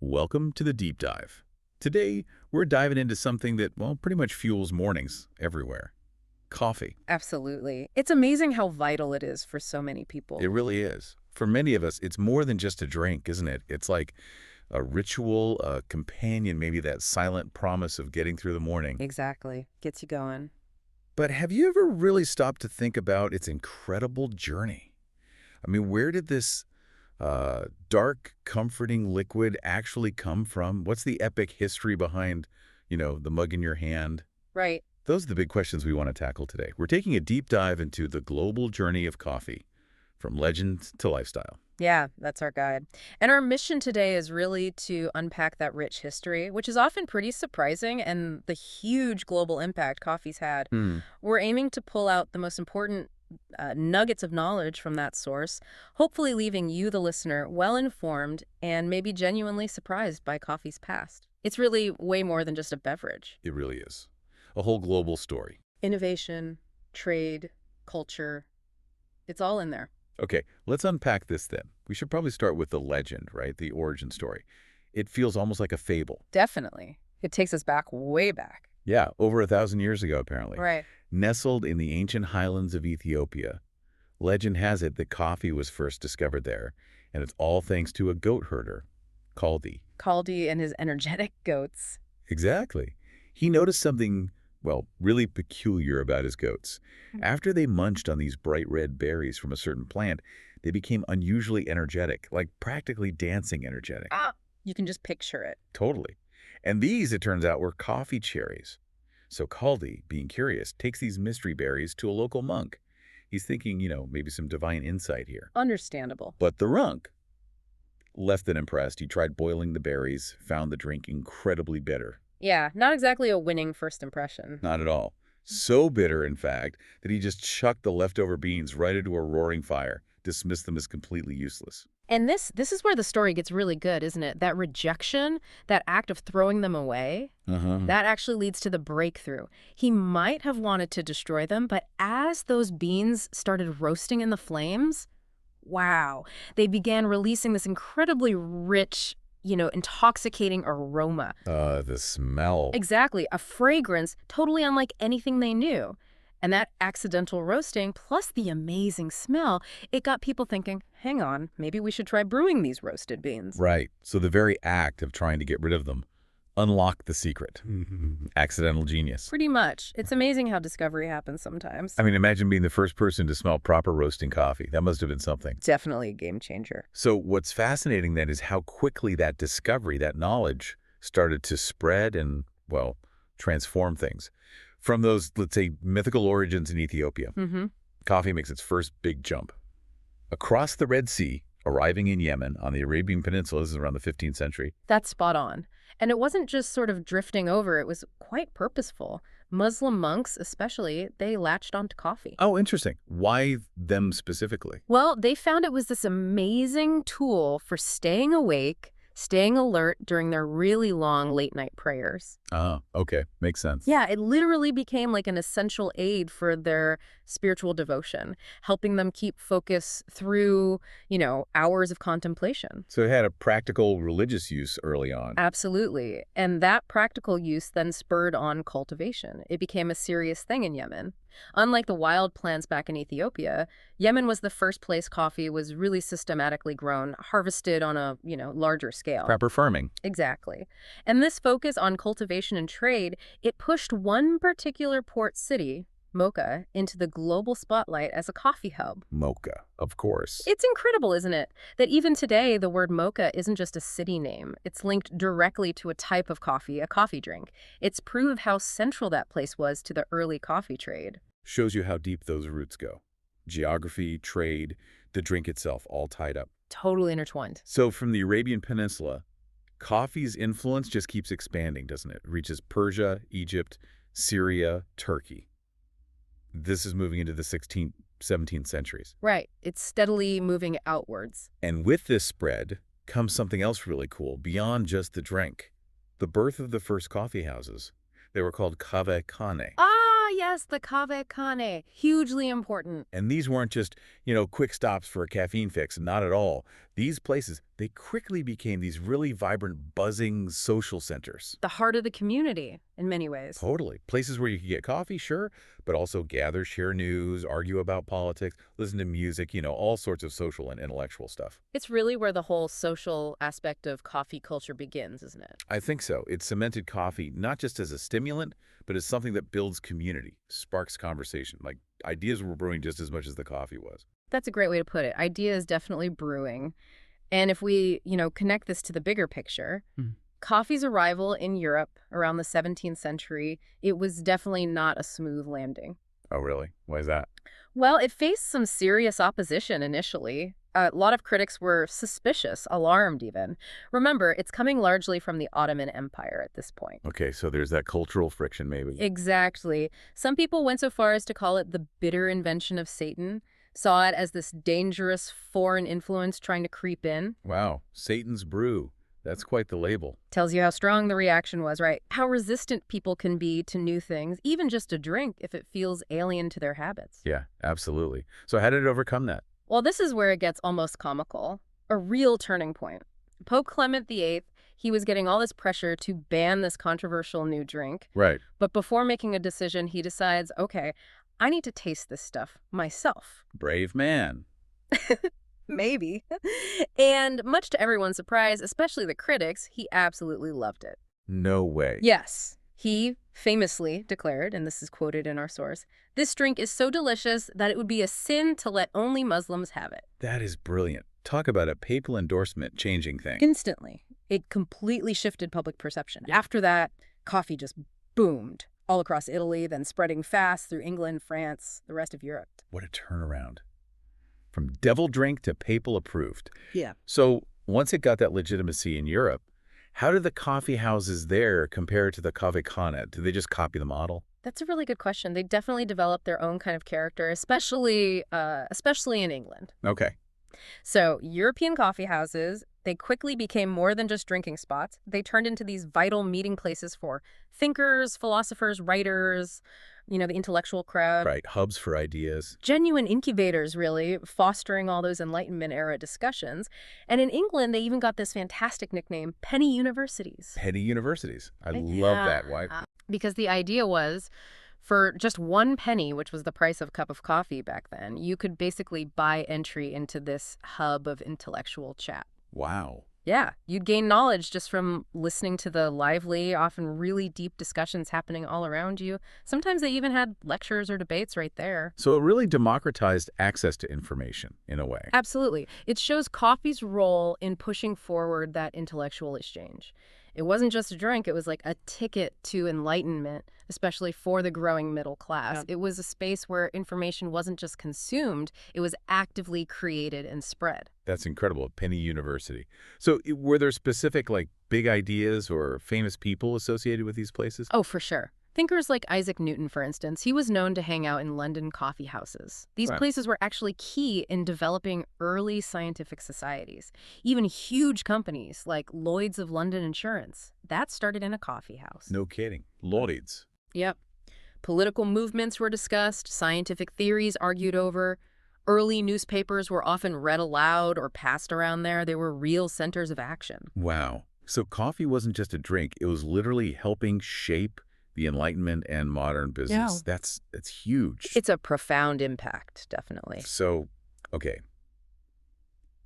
Welcome to the Deep Dive. Today, we're diving into something that, well, pretty much fuels mornings everywhere. Coffee. Absolutely. It's amazing how vital it is for so many people. It really is. For many of us, it's more than just a drink, isn't it? It's like a ritual, a companion, maybe that silent promise of getting through the morning. Exactly. Gets you going. But have you ever really stopped to think about its incredible journey? I mean, where did this dark, comforting liquid actually come from? What's the epic history behind, the mug in your hand? Right. Those are the big questions we want to tackle today. We're taking a deep dive into the global journey of coffee, from legend to lifestyle. Yeah, that's our guide. And our mission today is really to unpack that rich history, which is often pretty surprising, and the huge global impact coffee's had. Hmm. We're aiming to pull out the most important nuggets of knowledge from that source, hopefully leaving you, the listener, well-informed and maybe genuinely surprised by coffee's past. It's really way more than just a beverage. It really is. A whole global story. Innovation, trade, culture, it's all in there. Okay, let's unpack this then. We should probably start with the legend, right? The origin story. It feels almost like a fable. Definitely. It takes us back, way back. Yeah, over 1,000 years ago, apparently. Right. Nestled in the ancient highlands of Ethiopia, legend has it that coffee was first discovered there, and it's all thanks to a goat herder, Kaldi. Kaldi and his energetic goats. Exactly. He noticed something, well, really peculiar about his goats. After they munched on these bright red berries from a certain plant, they became unusually energetic, like practically dancing energetic. Ah, you can just picture it. Totally. And these, it turns out, were coffee cherries. So Kaldi, being curious, takes these mystery berries to a local monk. He's thinking, maybe some divine insight here. Understandable. But the monk, left unimpressed, he tried boiling the berries, found the drink incredibly bitter. Yeah, not exactly a winning first impression. Not at all. So bitter, in fact, that he just chucked the leftover beans right into a roaring fire, dismissed them as completely useless. And this is where the story gets really good, isn't it? That rejection, that act of throwing them away, that actually leads to the breakthrough. He might have wanted to destroy them, but as those beans started roasting in the flames, wow, they began releasing this incredibly rich, intoxicating aroma. The smell. Exactly, a fragrance totally unlike anything they knew. And that accidental roasting, plus the amazing smell, it got people thinking, hang on, maybe we should try brewing these roasted beans. Right. So the very act of trying to get rid of them unlocked the secret. Accidental genius. Pretty much. It's amazing how discovery happens sometimes. I mean, imagine being the first person to smell proper roasting coffee. That must have been something. Definitely a game changer. So what's fascinating then is how quickly that discovery, that knowledge, started to spread and, well, transform things. From those, let's say, mythical origins in Ethiopia, coffee makes its first big jump. Across the Red Sea, arriving in Yemen on the Arabian Peninsula, this is around the 15th century. That's spot on. And it wasn't just sort of drifting over, it was quite purposeful. Muslim monks, especially, they latched onto coffee. Oh, interesting. Why them specifically? Well, they found it was this amazing tool for staying awake, staying alert during their really long late-night prayers. Oh, okay. Makes sense. Yeah, it literally became like an essential aid for their spiritual devotion, helping them keep focus through, hours of contemplation. So it had a practical religious use early on. Absolutely. And that practical use then spurred on cultivation. It became a serious thing in Yemen. Unlike the wild plants back in Ethiopia, Yemen was the first place coffee was really systematically grown, harvested on a, larger scale. Proper farming. Exactly. And this focus on cultivation and trade, it pushed one particular port city, Mocha, into the global spotlight as a coffee hub. Mocha, of course. It's incredible, isn't it, that even today the word mocha isn't just a city name. It's linked directly to a type of coffee, a coffee drink. It's proof of how central that place was to the early coffee trade. Shows you how deep those roots go. Geography, trade, the drink itself, all tied up. Totally intertwined. So from the Arabian Peninsula, coffee's influence just keeps expanding, doesn't it? It reaches Persia, Egypt, Syria, Turkey. This is moving into the 16th, 17th centuries. Right. It's steadily moving outwards. And with this spread comes something else really cool, beyond just the drink. The birth of the first coffee houses. They were called kave-khane. Ah, yes, the cave cane. Hugely important. And these weren't just, quick stops for a caffeine fix. Not at all. These places, they quickly became these really vibrant, buzzing social centers. The heart of the community, in many ways. Totally. Places where you could get coffee, sure, but also gather, share news, argue about politics, listen to music, all sorts of social and intellectual stuff. It's really where the whole social aspect of coffee culture begins, isn't it? I think so. It cemented coffee not just as a stimulant, but as something that builds community, sparks conversation. Like, ideas were brewing just as much as the coffee was. That's a great way to put it. Ideas definitely brewing. And if we, connect this to the bigger picture, coffee's arrival in Europe around the 17th century, it was definitely not a smooth landing. Oh, really? Why is that? Well, it faced some serious opposition initially. A lot of critics were suspicious, alarmed even. Remember, it's coming largely from the Ottoman Empire at this point. Okay, so there's that cultural friction, maybe. Exactly. Some people went so far as to call it the bitter invention of Satan, saw it as this dangerous foreign influence trying to creep in. Wow, Satan's brew. That's quite the label. Tells you how strong the reaction was, right? How resistant people can be to new things, even just a drink, if it feels alien to their habits. Yeah, absolutely. So how did it overcome that? Well, this is where it gets almost comical. A real turning point. Pope Clement VIII, he was getting all this pressure to ban this controversial new drink. Right. But before making a decision, he decides, okay, I need to taste this stuff myself. Brave man. Maybe. And much to everyone's surprise, especially the critics, he absolutely loved it. No way. Yes. He famously declared, and this is quoted in our source, "This drink is so delicious that it would be a sin to let only Muslims have it." That is brilliant. Talk about a papal endorsement changing things. Instantly. It completely shifted public perception. After that, coffee just boomed all across Italy, then spreading fast through England, France, the rest of Europe. What a turnaround. From devil drink to papal approved. Yeah. So once it got that legitimacy in Europe, how did the coffee houses there compare to the kaffeekanne? Did they just copy the model? That's a really good question. They definitely developed their own kind of character, especially in England. Okay. So European coffee houses, they quickly became more than just drinking spots. They turned into these vital meeting places for thinkers, philosophers, writers, the intellectual crowd. Right. Hubs for ideas. Genuine incubators, really, fostering all those Enlightenment-era discussions. And in England, they even got this fantastic nickname, penny universities. Penny universities. I love that. Why? Because the idea was, for just 1 penny, which was the price of a cup of coffee back then, you could basically buy entry into this hub of intellectual chat. Wow. Yeah, you'd gain knowledge just from listening to the lively, often really deep discussions happening all around you. Sometimes they even had lectures or debates right there. So it really democratized access to information in a way. Absolutely. It shows coffee's role in pushing forward that intellectual exchange. It wasn't just a drink, it was like a ticket to enlightenment, especially for the growing middle class. Yeah. It was a space where information wasn't just consumed, it was actively created and spread. That's incredible. Penny University. So were there specific, big ideas or famous people associated with these places? Oh, for sure. Thinkers like Isaac Newton, for instance, he was known to hang out in London coffee houses. These places were actually key in developing early scientific societies. Even huge companies like Lloyd's of London Insurance, that started in a coffee house. No kidding. Lloyd's. Yep. Political movements were discussed, scientific theories argued over. Early newspapers were often read aloud or passed around there. They were real centers of action. Wow. So coffee wasn't just a drink. It was literally helping shape the Enlightenment and modern business. Yeah. That's huge. It's a profound impact, definitely. So, okay.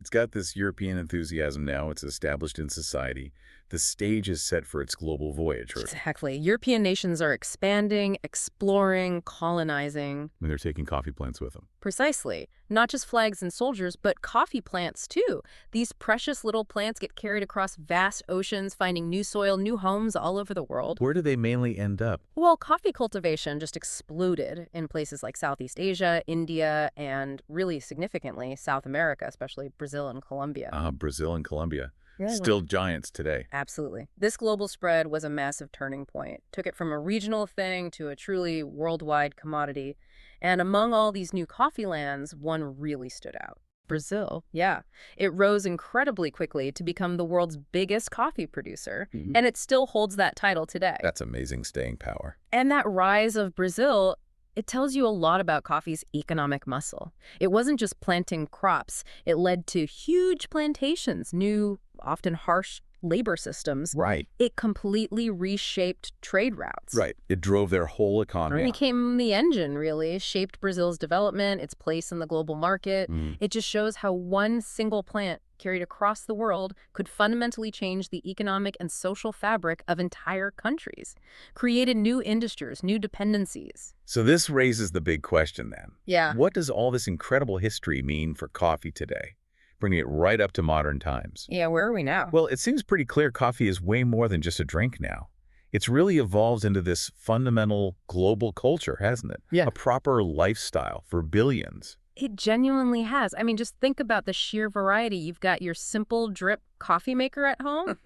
It's got this European enthusiasm now. It's established in society. The stage is set for its global voyage. Exactly. European nations are expanding, exploring, colonizing. And they're taking coffee plants with them. Precisely. Not just flags and soldiers, but coffee plants, too. These precious little plants get carried across vast oceans, finding new soil, new homes all over the world. Where do they mainly end up? Well, coffee cultivation just exploded in places like Southeast Asia, India, and really significantly, South America, especially Brazil and Colombia. Brazil and Colombia. Yeah, still giants today. Absolutely. This global spread was a massive turning point. Took it from a regional thing to a truly worldwide commodity. And among all these new coffee lands, one really stood out. Brazil. Yeah. It rose incredibly quickly to become the world's biggest coffee producer. Mm-hmm. And it still holds that title today. That's amazing staying power. And that rise of Brazil, It tells you a lot about coffee's economic muscle. It wasn't just planting crops. It led to huge plantations, new, often harsh labor systems. Right. It completely reshaped trade routes. Right. It drove their whole economy. It became the engine, really, shaped Brazil's development, its place in the global market. It just shows how one single plant carried across the world could fundamentally change the economic and social fabric of entire countries, created new industries, new dependencies. So this raises the big question then. Yeah. What does all this incredible history mean for coffee today? Bringing it right up to modern times. Yeah, where are we now? Well, it seems pretty clear coffee is way more than just a drink now. It's really evolved into this fundamental global culture, hasn't it? Yeah. A proper lifestyle for billions. It genuinely has. I mean, just think about the sheer variety. You've got your simple drip coffee maker at home,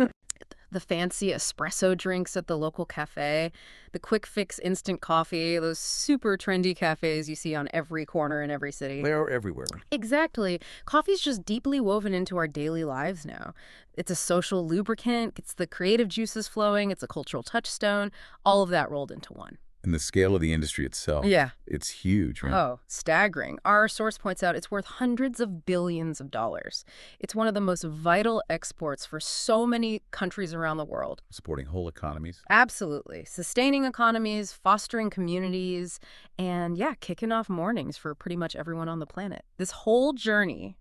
the fancy espresso drinks at the local cafe, the quick fix instant coffee, those super trendy cafes you see on every corner in every city. They are everywhere. Exactly. Coffee's just deeply woven into our daily lives now. It's a social lubricant, it's the creative juices flowing, it's a cultural touchstone, all of that rolled into one. And the scale of the industry itself. Yeah. It's huge, right? Oh, staggering. Our source points out it's worth hundreds of billions of dollars. It's one of the most vital exports for so many countries around the world. Supporting whole economies. Absolutely. Sustaining economies, fostering communities, and yeah, kicking off mornings for pretty much everyone on the planet. This whole journey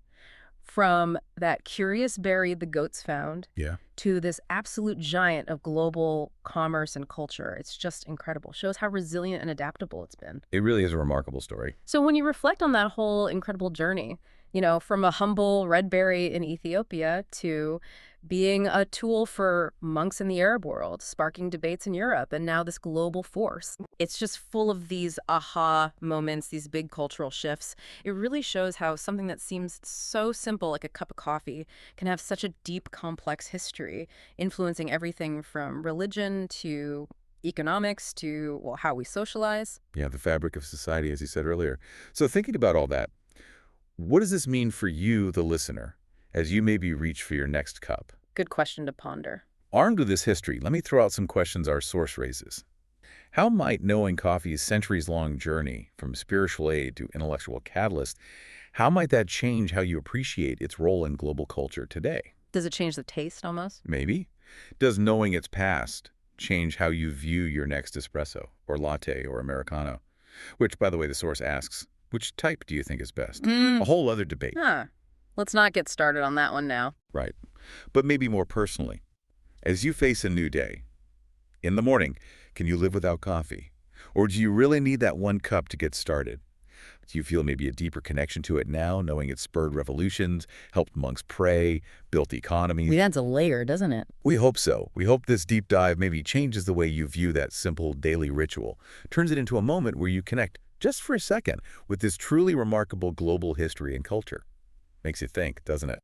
from that curious berry the goats found to this absolute giant of global commerce and culture. It's just incredible. Shows how resilient and adaptable it's been. It really is a remarkable story. So when you reflect on that whole incredible journey, you know, from a humble red berry in Ethiopia to being a tool for monks in the Arab world, sparking debates in Europe, and now this global force. It's just full of these aha moments, these big cultural shifts. It really shows how something that seems so simple, like a cup of coffee, can have such a deep, complex history, influencing everything from religion to economics to, well, how we socialize. Yeah, the fabric of society, as you said earlier. So thinking about all that, what does this mean for you, the listener, as you maybe reach for your next cup? Good question to ponder. Armed with this history, let me throw out some questions our source raises. How might knowing coffee's centuries-long journey from spiritual aid to intellectual catalyst, how might that change how you appreciate its role in global culture today? Does it change the taste almost? Maybe. Does knowing its past change how you view your next espresso or latte or Americano? Which, by the way, the source asks, which type do you think is best? A whole other debate. Let's not get started on that one now. Right. But maybe more personally, as you face a new day, in the morning, can you live without coffee? Or do you really need that one cup to get started? Do you feel maybe a deeper connection to it now, knowing it spurred revolutions, helped monks pray, built economies? That's a layer, doesn't it? We hope so. We hope this deep dive maybe changes the way you view that simple daily ritual, turns it into a moment where you connect, just for a second, with this truly remarkable global history and culture. Makes you think, doesn't it?